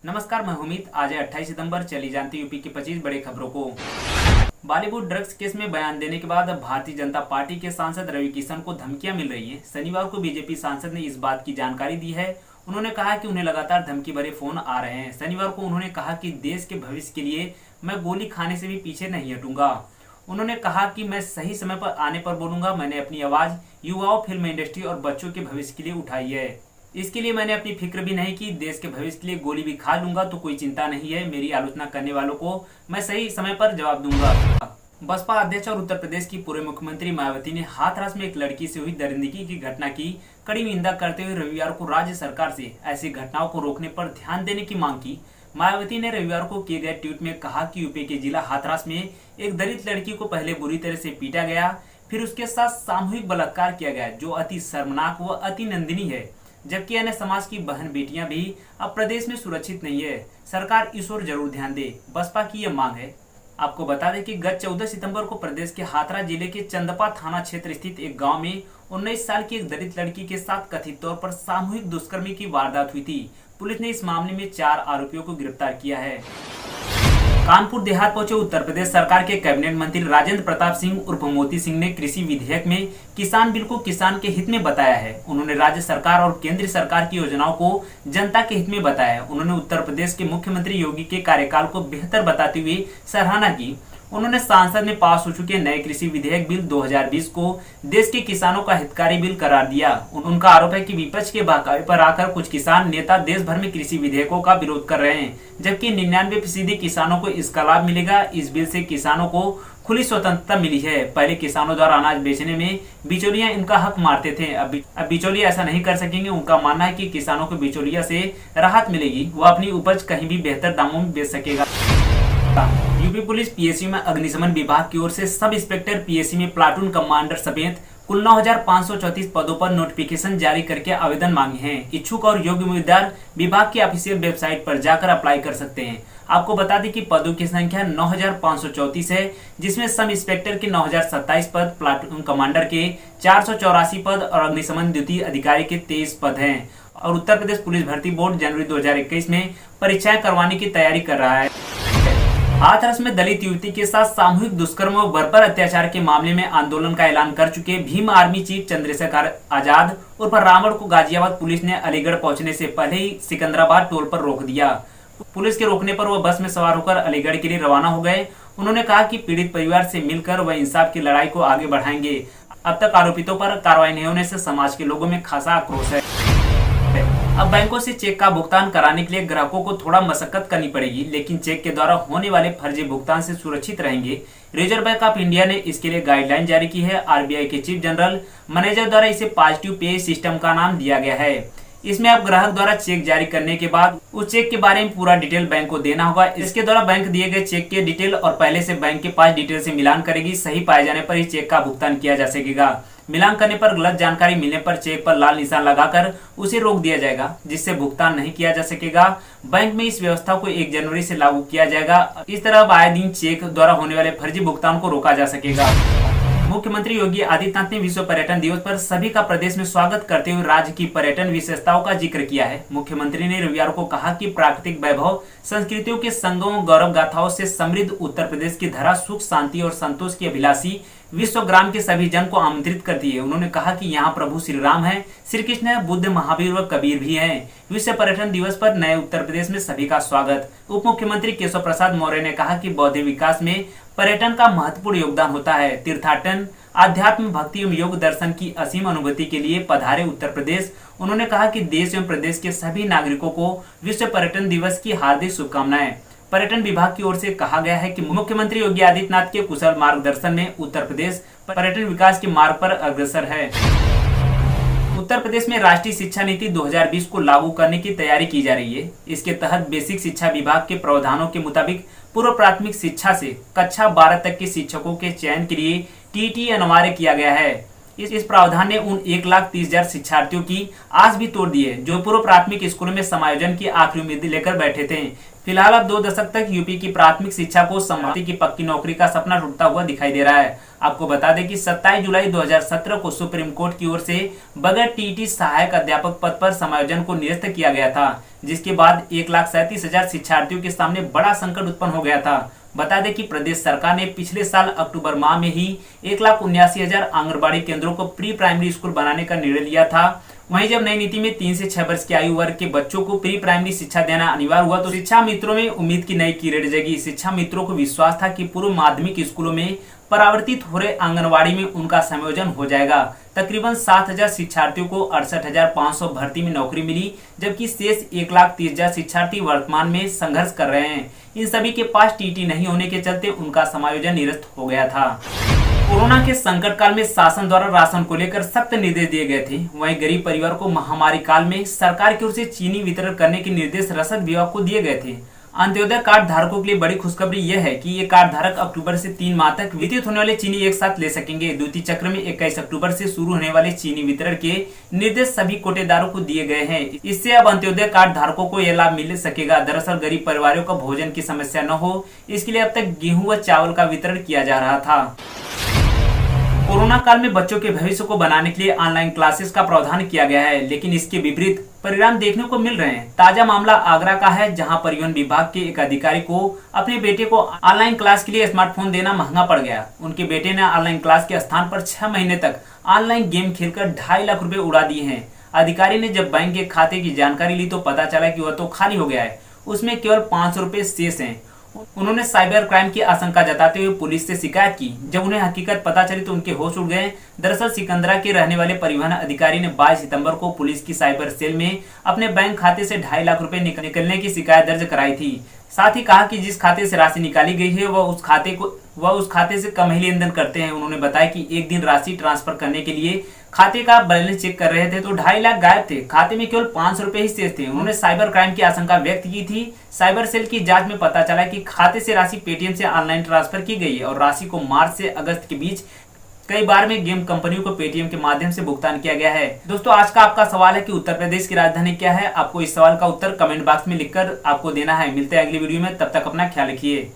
नमस्कार, मैं उम्मीद। आज है 28 सितंबर। चली जानती यूपी की 25 बड़ी खबरों को। बॉलीवुड ड्रग्स केस में बयान देने के बाद भारतीय जनता पार्टी के सांसद रवि किशन को धमकियां मिल रही हैं। शनिवार को बीजेपी सांसद ने इस बात की जानकारी दी है। उन्होंने कहा कि उन्हें लगातार धमकी भरे फोन आ रहे हैं। शनिवार को उन्होंने कहा कि देश के भविष्य के लिए मैं गोली खाने से भी पीछे नहीं हटूंगा। उन्होंने कहा कि मैं सही समय पर आने पर बोलूंगा। मैंने अपनी आवाज युवाओं, फिल्म इंडस्ट्री और बच्चों के भविष्य के लिए उठाई है। इसके लिए मैंने अपनी फिक्र भी नहीं की। देश के भविष्य के लिए गोली भी खा लूंगा तो कोई चिंता नहीं है। मेरी आलोचना करने वालों को मैं सही समय पर जवाब दूंगा। बसपा अध्यक्ष और उत्तर प्रदेश की पूर्व मुख्यमंत्री मायावती ने हाथरस में एक लड़की से हुई दरिंदगी की घटना की कड़ी निंदा करते हुए रविवार को राज्य सरकार से ऐसी घटनाओं को रोकने पर ध्यान देने की मांग की। मायावती ने रविवार को किए गए ट्वीट में कहा कि यूपी के जिला हाथरस में एक दलित लड़की को पहले बुरी तरह से पीटा गया, फिर उसके साथ सामूहिक बलात्कार किया गया, जो अति शर्मनाक व अति निंदनीय है। जबकि अन्य समाज की बहन बेटियां भी अब प्रदेश में सुरक्षित नहीं है। सरकार इस ओर जरूर ध्यान दे, बसपा की यह मांग है। आपको बता दें कि गत 14 सितंबर को प्रदेश के हाथरस जिले के चंदपा थाना क्षेत्र स्थित एक गांव में 19 साल की एक दलित लड़की के साथ कथित तौर पर सामूहिक दुष्कर्म की वारदात हुई थी। पुलिस ने इस मामले में 4 आरोपियों को गिरफ्तार किया है। कानपुर देहात पहुंचे उत्तर प्रदेश सरकार के कैबिनेट मंत्री राजेंद्र प्रताप सिंह उर्फ मोती सिंह ने कृषि विधेयक में किसान बिल को किसान के हित में बताया है। उन्होंने राज्य सरकार और केंद्र सरकार की योजनाओं को जनता के हित में बताया है। उन्होंने उत्तर प्रदेश के मुख्यमंत्री योगी के कार्यकाल को बेहतर बताते हुए सराहना की। उन्होंने सांसद में पास हो चुके नए कृषि विधेयक बिल 2020 को देश के किसानों का हितकारी बिल करार दिया। उनका आरोप है कि विपक्ष के बहकावे पर आकर कुछ किसान नेता देश भर में कृषि विधेयकों का विरोध कर रहे हैं, जबकि 99% किसानों को इसका लाभ मिलेगा। इस बिल से किसानों को खुली स्वतंत्रता मिली है। पहले किसानों द्वारा अनाज बेचने में बिचौलिया इनका हक मारते थे। अब बिचौलिया ऐसा नहीं कर सकेंगे। उनका मानना है कि किसानों को बिचौलिया से राहत मिलेगी, वह अपनी उपज कहीं भी बेहतर दामों में बेच सकेगा। यूपी पुलिस पीएसयू में अग्निशमन विभाग की ओर से सब इंस्पेक्टर पीएसयू में प्लाटून कमांडर समेत कुल 9,534 पदों पर नोटिफिकेशन जारी करके आवेदन मांगे हैं। इच्छुक और योग्य उम्मीदवार विभाग की ऑफिशियल वेबसाइट पर जाकर अप्लाई कर सकते हैं। आपको बता दें कि पदों की संख्या 9,534 है, जिसमें सब इंस्पेक्टर के 9,027 पद, प्लाटून कमांडर के 484 पद और अग्निशमन द्वितीय अधिकारी के 23 पद हैं। और उत्तर प्रदेश पुलिस भर्ती बोर्ड जनवरी 2021 में परीक्षाएं करवाने की तैयारी कर रहा है। हाथरस में दलित युवती के साथ सामूहिक दुष्कर्म व बर्बर अत्याचार के मामले में आंदोलन का ऐलान कर चुके भीम आर्मी चीफ चंद्रशेखर आजाद उर्फ रावण को गाजियाबाद पुलिस ने अलीगढ़ पहुंचने से पहले ही सिकंदराबाद टोल पर रोक दिया। पुलिस के रोकने पर वह बस में सवार होकर अलीगढ़ के लिए रवाना हो गए। उन्होंने कहा कि पीड़ित परिवार से मिलकर वह इंसाफ की लड़ाई को आगे बढ़ाएंगे। अब तक आरोपितों पर कार्रवाई नहीं होने से समाज के लोगों में खासा आक्रोश है। अब बैंकों से चेक का भुगतान कराने के लिए ग्राहकों को थोड़ा मशक्कत करनी पड़ेगी, लेकिन चेक के द्वारा होने वाले फर्जी भुगतान से सुरक्षित रहेंगे। रिजर्व बैंक ऑफ इंडिया ने इसके लिए गाइडलाइन जारी की है। आरबीआई के चीफ जनरल मैनेजर द्वारा इसे पॉजिटिव पे सिस्टम का नाम दिया गया है। इसमें अब ग्राहक द्वारा चेक जारी करने के बाद उस चेक के बारे में पूरा डिटेल बैंक को देना होगा। इसके द्वारा बैंक दिए गए चेक के डिटेल और पहले से बैंक के पास डिटेल से मिलान करेगी। सही पाए जाने पर ही चेक का भुगतान किया जा सकेगा। मिलान करने पर गलत जानकारी मिलने पर चेक पर लाल निशान लगाकर उसे रोक दिया जाएगा, जिससे भुगतान नहीं किया जा सकेगा। बैंक में इस व्यवस्था को 1 जनवरी से लागू किया जाएगा। इस तरह अब आए दिन चेक द्वारा होने वाले फर्जी भुगतान को रोका जा सकेगा। मुख्यमंत्री योगी आदित्यनाथ ने विश्व पर्यटन दिवस पर सभी का प्रदेश में स्वागत करते हुए राज्य की पर्यटन विशेषताओं का जिक्र किया है। मुख्यमंत्री ने रविवार को कहा कि प्राकृतिक वैभव, संस्कृतियों के संगमों, गौरव गाथाओं से समृद्ध उत्तर प्रदेश की धरा सुख, शांति और संतोष की अभिलाषी विश्वग्राम के सभी जन को आमंत्रित करती है। उन्होंने कहा कि यहाँ प्रभु श्री राम है, श्री कृष्ण है, बुद्ध, महावीर व कबीर भी हैं। विश्व पर्यटन दिवस पर नए उत्तर प्रदेश में सभी का स्वागत। उप मुख्यमंत्री केशव प्रसाद मौर्य ने कहा कि बौद्धिक विकास में पर्यटन का महत्वपूर्ण योगदान होता है। तीर्थाटन, आध्यात्म, भक्ति एवं योग दर्शन की असीम अनुभूति के लिए पधारे उत्तर प्रदेश। उन्होंने कहा कि देश एवं प्रदेश के सभी नागरिकों को विश्व पर्यटन दिवस की हार्दिक शुभकामनाएं। पर्यटन विभाग की ओर से कहा गया है कि मुख्यमंत्री योगी आदित्यनाथ के कुशल मार्गदर्शन में उत्तर प्रदेश पर्यटन विकास के मार्ग पर अग्रसर है। उत्तर प्रदेश में राष्ट्रीय शिक्षा नीति 2020 को लागू करने की तैयारी की जा रही है। इसके तहत बेसिक शिक्षा विभाग के प्रावधानों के मुताबिक पूर्व प्राथमिक शिक्षा से कक्षा 12 तक के शिक्षकों के चयन के लिए टीटी अनिवार्य किया गया है। इस प्रावधान ने उन 1,30,000 शिक्षार्थियों की आस भी तोड़ दी है जो पूर्व प्राथमिक स्कूलों में समायोजन की आखिरी उम्मीद लेकर बैठे थे। फिलहाल अब 2 दशक तक यूपी की प्राथमिक शिक्षा को संभालने की पक्की नौकरी का सपना टूटता हुआ दिखाई दे रहा है। आपको बता दें कि 27 जुलाई 2017 को सुप्रीम कोर्ट की ओर से बगैर टीईटी सहायक अध्यापक पद पर समायोजन को निरस्त किया गया था, जिसके बाद 1,37,000 शिक्षार्थियों के सामने बड़ा संकट उत्पन्न हो गया था। बता दें कि प्रदेश सरकार ने पिछले साल अक्टूबर माह में ही 1,79,000 आंगनबाड़ी केंद्रों को प्री प्राइमरी स्कूल बनाने का निर्णय लिया था। वहीं जब नई नीति में 3 से 6 वर्ष की आयु वर्ग के बच्चों को प्री प्राइमरी शिक्षा देना अनिवार्य हुआ तो शिक्षा मित्रों में उम्मीद की नई किरण जगी। शिक्षा मित्रों को विश्वास था कि पूर्व माध्यमिक स्कूलों में परावर्तित हो रहे आंगनबाड़ी में उनका संयोजन हो जाएगा। तकरीबन 7,000 शिक्षार्थियों को 68,500 भर्ती में नौकरी मिली, जबकि शेष 1,30,000 शिक्षार्थी वर्तमान में संघर्ष कर रहे हैं। इन सभी के पास टीटी नहीं होने के चलते उनका समायोजन निरस्त हो गया था। कोरोना के संकट काल में शासन द्वारा राशन को लेकर सख्त निर्देश दिए गए थे। वहीं गरीब परिवार को महामारी काल में सरकार की ओर से चीनी वितरण करने के निर्देश रसद विभाग को दिए गए थे। अंत्योदय कार्ड धारकों के लिए बड़ी खुशखबरी यह है कि ये कार्ड धारक अक्टूबर से 3 माह तक वितरित होने वाले चीनी एक साथ ले सकेंगे। द्वितीय चक्र में 21 अक्टूबर से शुरू होने वाले चीनी वितरण के निर्देश सभी कोटेदारों को दिए गए हैं। इससे अब अंत्योदय कार्ड धारकों को यह लाभ मिल सकेगा। दरअसल गरीब परिवारों को भोजन की समस्या न हो, इसके लिए अब तक गेहूं व चावल का वितरण किया जा रहा था। कोरोना काल में बच्चों के भविष्य को बनाने के लिए ऑनलाइन क्लासेस का प्रावधान किया गया है, लेकिन इसके विपरीत परिणाम देखने को मिल रहे हैं। ताजा मामला आगरा का है, जहां परिवहन विभाग के एक अधिकारी को अपने बेटे को ऑनलाइन क्लास के लिए स्मार्टफोन देना महंगा पड़ गया। उनके बेटे ने ऑनलाइन क्लास के स्थान पर 6 महीने तक ऑनलाइन गेम खेलकर 2.5 लाख रुपए उड़ा दिए हैं। अधिकारी ने जब बैंक के खाते की जानकारी ली तो पता चला कि वह तो खाली हो गया है, उसमें केवल 500 रुपए शेष हैं। उन्होंने साइबर क्राइम की आशंका जताते हुए पुलिस से शिकायत की। जब उन्हें हकीकत पता चली तो उनके होश उड़ गए। दरअसल सिकंदरा के रहने वाले परिवहन अधिकारी ने 22 सितंबर को पुलिस की साइबर सेल में अपने बैंक खाते से 2.5 लाख रुपए निकलने की शिकायत दर्ज कराई थी। साथ ही कहा कि जिस खाते से राशि निकाली गई है वह उस खाते से कम ही लेन देन करते हैं। उन्होंने बताया कि एक दिन राशि ट्रांसफर करने के लिए खाते का बैलेंस चेक कर रहे थे तो 2.5 लाख गायब थे, खाते में केवल 500 रुपए ही शेष थे। उन्होंने साइबर क्राइम की आशंका व्यक्त की थी। साइबर सेल की जांच में पता चला कि खाते से राशि पेटीएम से ऑनलाइन ट्रांसफर की गई है और राशि को मार्च से अगस्त के बीच कई बार में गेम कंपनियों को पेटीएम के माध्यम से भुगतान किया गया है। दोस्तों, आज का आपका सवाल है कि उत्तर प्रदेश की राजधानी क्या है। आपको इस सवाल का उत्तर कमेंट बॉक्स में लिखकर आपको देना है। मिलते हैं अगली वीडियो में, तब तक अपना ख्याल रखिए।